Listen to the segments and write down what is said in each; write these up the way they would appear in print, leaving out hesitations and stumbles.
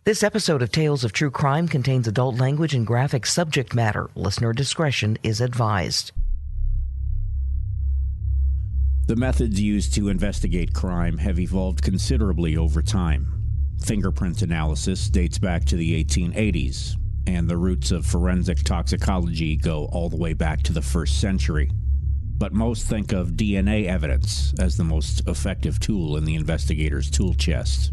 This episode of Tales of True Crime contains adult language and graphic subject matter. Listener discretion is advised. The methods used to investigate crime have evolved considerably over time. Fingerprint analysis dates back to the 1880s, and the roots of forensic toxicology go all the way back to the 1st century. But most think of DNA evidence as the most effective tool in the investigator's tool chest.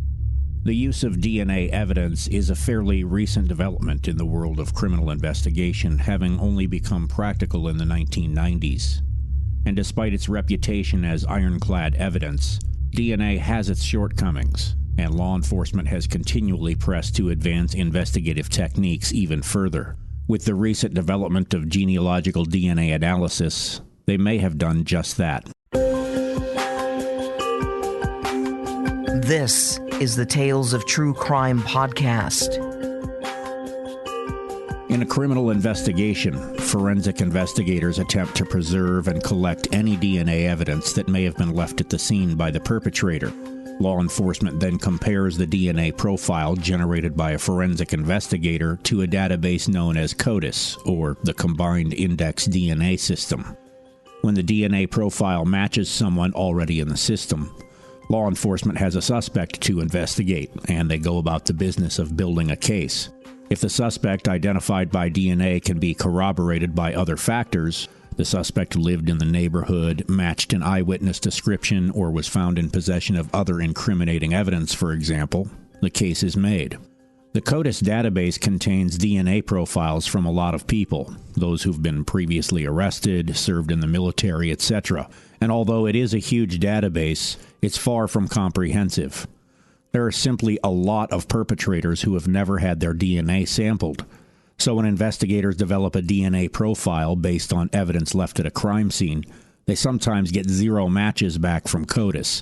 The use of DNA evidence is a fairly recent development in the world of criminal investigation, having only become practical in the 1990s. And despite its reputation as ironclad evidence, DNA has its shortcomings, and law enforcement has continually pressed to advance investigative techniques even further. With the recent development of genealogical DNA analysis, they may have done just that. This is the Tales of True Crime podcast. In a criminal investigation, forensic investigators attempt to preserve and collect any DNA evidence that may have been left at the scene by the perpetrator. Law enforcement then compares the DNA profile generated by a forensic investigator to a database known as CODIS, or the Combined Index DNA System. When the DNA profile matches someone already in the system, law enforcement has a suspect to investigate, and they go about the business of building a case. If the suspect identified by DNA can be corroborated by other factors, the suspect lived in the neighborhood, matched an eyewitness description, or was found in possession of other incriminating evidence, for example, the case is made. The CODIS database contains DNA profiles from a lot of people, those who've been previously arrested, served in the military, etc. And although it is a huge database, it's far from comprehensive. There are simply a lot of perpetrators who have never had their DNA sampled. So when investigators develop a DNA profile based on evidence left at a crime scene, they sometimes get 0 matches back from CODIS,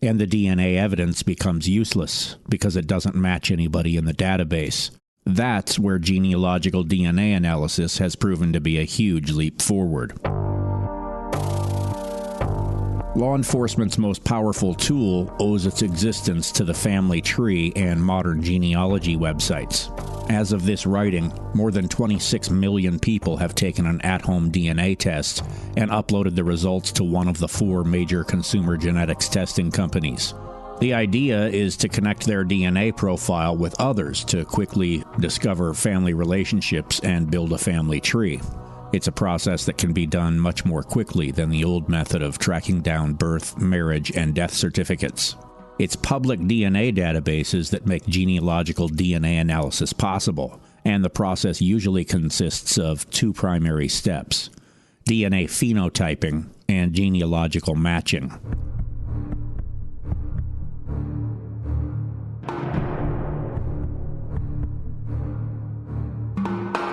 and the DNA evidence becomes useless because it doesn't match anybody in the database. That's where genealogical DNA analysis has proven to be a huge leap forward. Law enforcement's most powerful tool owes its existence to the family tree and modern genealogy websites. As of this writing, more than 26 million people have taken an at-home DNA test and uploaded the results to one of the 4 major consumer genetics testing companies. The idea is to connect their DNA profile with others to quickly discover family relationships and build a family tree. It's a process that can be done much more quickly than the old method of tracking down birth, marriage, and death certificates. It's public DNA databases that make genealogical DNA analysis possible, and the process usually consists of 2 primary steps: DNA phenotyping and genealogical matching.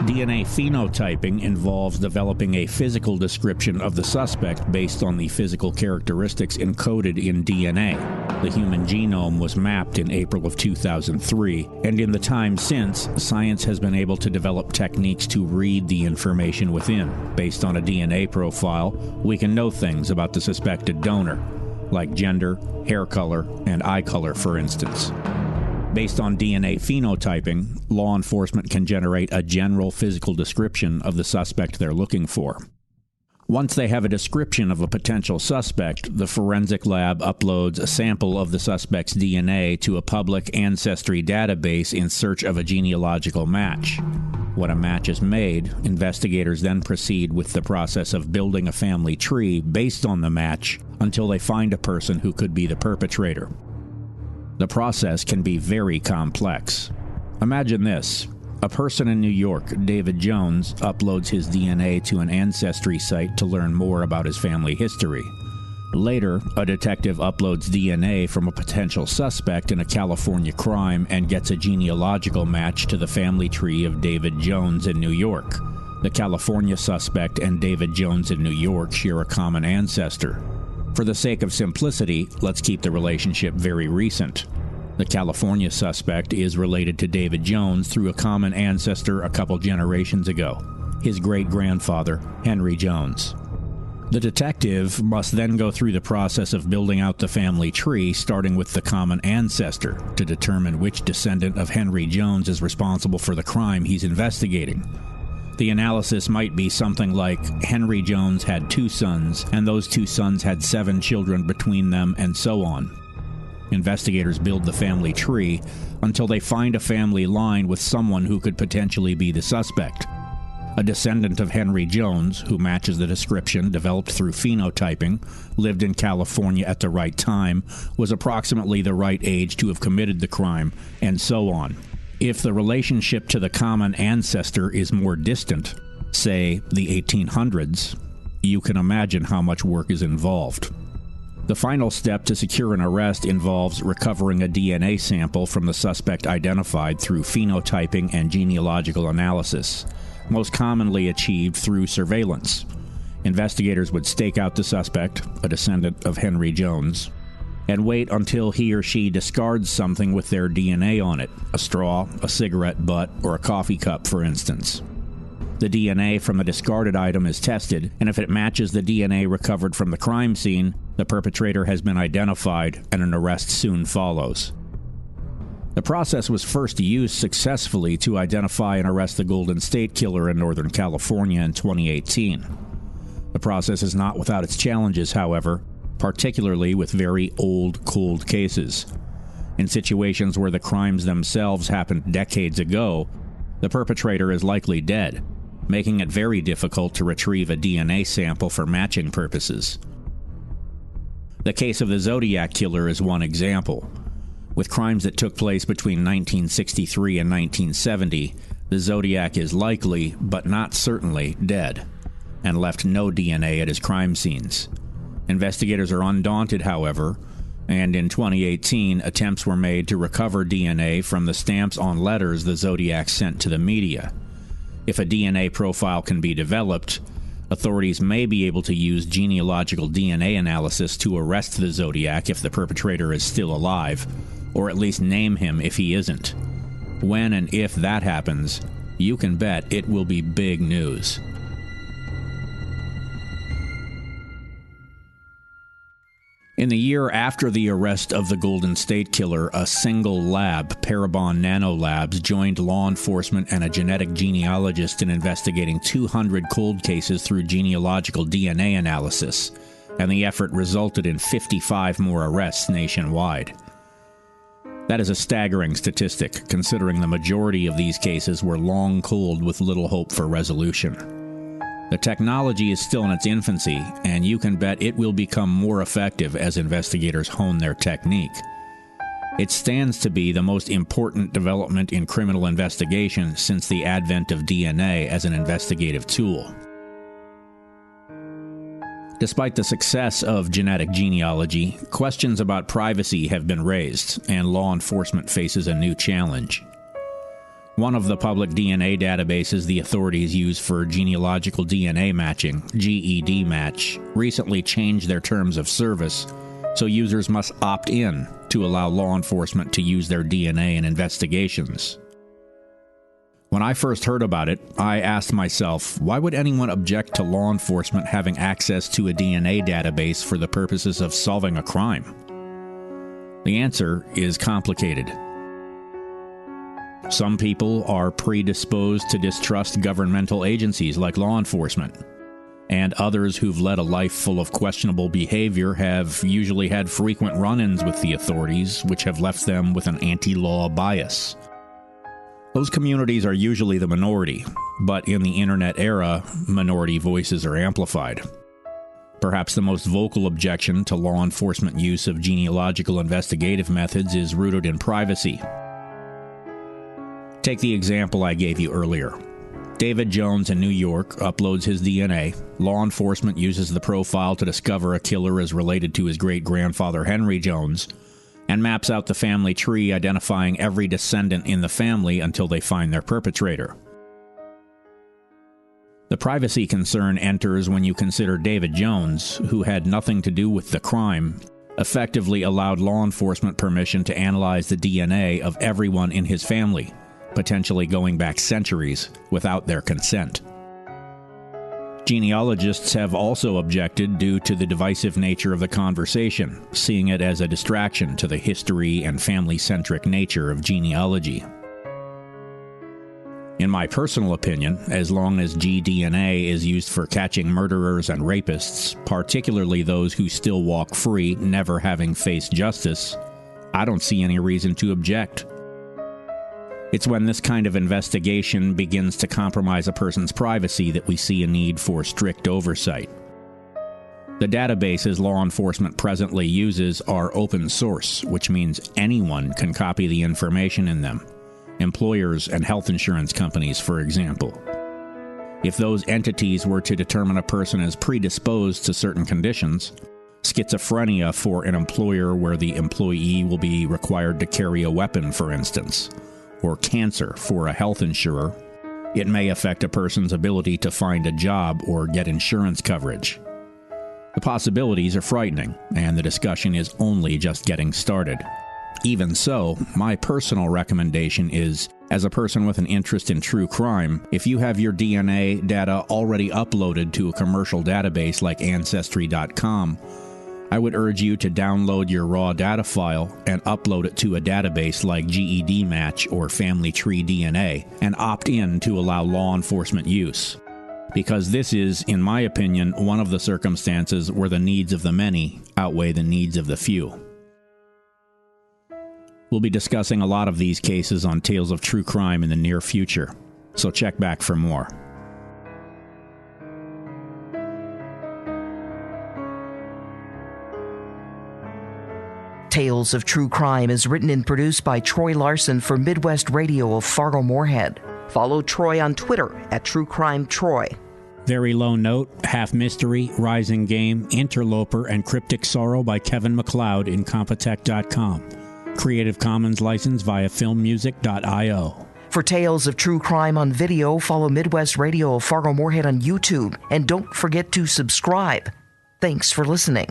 DNA phenotyping involves developing a physical description of the suspect based on the physical characteristics encoded in DNA. The human genome was mapped in April of 2003, and in the time since, science has been able to develop techniques to read the information within. Based on a DNA profile, we can know things about the suspected donor, like gender, hair color, and eye color, for instance. Based on DNA phenotyping, law enforcement can generate a general physical description of the suspect they're looking for. Once they have a description of a potential suspect, the forensic lab uploads a sample of the suspect's DNA to a public ancestry database in search of a genealogical match. When a match is made, investigators then proceed with the process of building a family tree based on the match until they find a person who could be the perpetrator. The process can be very complex. Imagine this. A person in New York, David Jones, uploads his DNA to an ancestry site to learn more about his family history. Later, a detective uploads DNA from a potential suspect in a California crime and gets a genealogical match to the family tree of David Jones in New York. The California suspect and David Jones in New York share a common ancestor. For the sake of simplicity, let's keep the relationship very recent. The California suspect is related to David Jones through a common ancestor a couple generations ago, his great-grandfather, Henry Jones. The detective must then go through the process of building out the family tree, starting with the common ancestor, to determine which descendant of Henry Jones is responsible for the crime he's investigating. The analysis might be something like Henry Jones had 2 sons, and those 2 sons had 7 children between them, and so on. Investigators build the family tree until they find a family line with someone who could potentially be the suspect. A descendant of Henry Jones, who matches the description developed through phenotyping, lived in California at the right time, was approximately the right age to have committed the crime, and so on. If the relationship to the common ancestor is more distant, say the 1800s, you can imagine how much work is involved. The final step to secure an arrest involves recovering a DNA sample from the suspect identified through phenotyping and genealogical analysis, most commonly achieved through surveillance. Investigators would stake out the suspect, a descendant of Henry Jones, and wait until he or she discards something with their DNA on it, a straw, a cigarette butt, or a coffee cup, for instance. The DNA from the discarded item is tested, and if it matches the DNA recovered from the crime scene, the perpetrator has been identified and an arrest soon follows. The process was first used successfully to identify and arrest the Golden State Killer in Northern California in 2018. The process is not without its challenges, however, particularly with very old, cold cases. In situations where the crimes themselves happened decades ago, the perpetrator is likely dead, making it very difficult to retrieve a DNA sample for matching purposes. The case of the Zodiac Killer is one example. With crimes that took place between 1963 and 1970, the Zodiac is likely, but not certainly, dead, and left no DNA at his crime scenes. Investigators are undaunted, however, and in 2018, attempts were made to recover DNA from the stamps on letters the Zodiac sent to the media. If a DNA profile can be developed, authorities may be able to use genealogical DNA analysis to arrest the Zodiac if the perpetrator is still alive, or at least name him if he isn't. When and if that happens, you can bet it will be big news. In the year after the arrest of the Golden State Killer, a single lab, Parabon Nanolabs, joined law enforcement and a genetic genealogist in investigating 200 cold cases through genealogical DNA analysis, and the effort resulted in 55 more arrests nationwide. That is a staggering statistic, considering the majority of these cases were long cold with little hope for resolution. The technology is still in its infancy, and you can bet it will become more effective as investigators hone their technique. It stands to be the most important development in criminal investigation since the advent of DNA as an investigative tool. Despite the success of genetic genealogy, questions about privacy have been raised, and law enforcement faces a new challenge. One of the public DNA databases the authorities use for genealogical DNA matching, GEDmatch, recently changed their terms of service, so users must opt in to allow law enforcement to use their DNA in investigations. When I first heard about it, I asked myself, why would anyone object to law enforcement having access to a DNA database for the purposes of solving a crime? The answer is complicated. Some people are predisposed to distrust governmental agencies like law enforcement, and others who've led a life full of questionable behavior have usually had frequent run-ins with the authorities, which have left them with an anti-law bias. Those communities are usually the minority, but in the internet era, minority voices are amplified. Perhaps the most vocal objection to law enforcement use of genealogical investigative methods is rooted in privacy. Take the example I gave you earlier. David Jones in New York uploads his DNA. Law enforcement uses the profile to discover a killer is related to his great-grandfather Henry Jones, and maps out the family tree, identifying every descendant in the family until they find their perpetrator. The privacy concern enters when you consider David Jones, who had nothing to do with the crime, effectively allowed law enforcement permission to analyze the DNA of everyone in his family, potentially going back centuries, without their consent. Genealogists have also objected due to the divisive nature of the conversation, seeing it as a distraction to the history and family-centric nature of genealogy. In my personal opinion, as long as gDNA is used for catching murderers and rapists, particularly those who still walk free, never having faced justice, I don't see any reason to object. It's when this kind of investigation begins to compromise a person's privacy that we see a need for strict oversight. The databases law enforcement presently uses are open source, which means anyone can copy the information in them. Employers and health insurance companies, for example. If those entities were to determine a person as predisposed to certain conditions, schizophrenia for an employer where the employee will be required to carry a weapon, for instance, or cancer for a health insurer, it may affect a person's ability to find a job or get insurance coverage. The possibilities are frightening, and the discussion is only just getting started. Even so, my personal recommendation is, as a person with an interest in true crime, if you have your DNA data already uploaded to a commercial database like Ancestry.com, I would urge you to download your raw data file and upload it to a database like GEDmatch or Family Tree DNA and opt in to allow law enforcement use. Because this is, in my opinion, one of the circumstances where the needs of the many outweigh the needs of the few. We'll be discussing a lot of these cases on Tales of True Crime in the near future, so check back for more. Tales of True Crime is written and produced by Troy Larson for Midwest Radio of Fargo-Moorhead. Follow Troy on Twitter at TrueCrimeTroy. Very Low Note, Half Mystery, Rising Game, Interloper, and Cryptic Sorrow by Kevin MacLeod in Compotech.com. Creative Commons license via filmmusic.io. For Tales of True Crime on video, follow Midwest Radio of Fargo-Moorhead on YouTube. And don't forget to subscribe. Thanks for listening.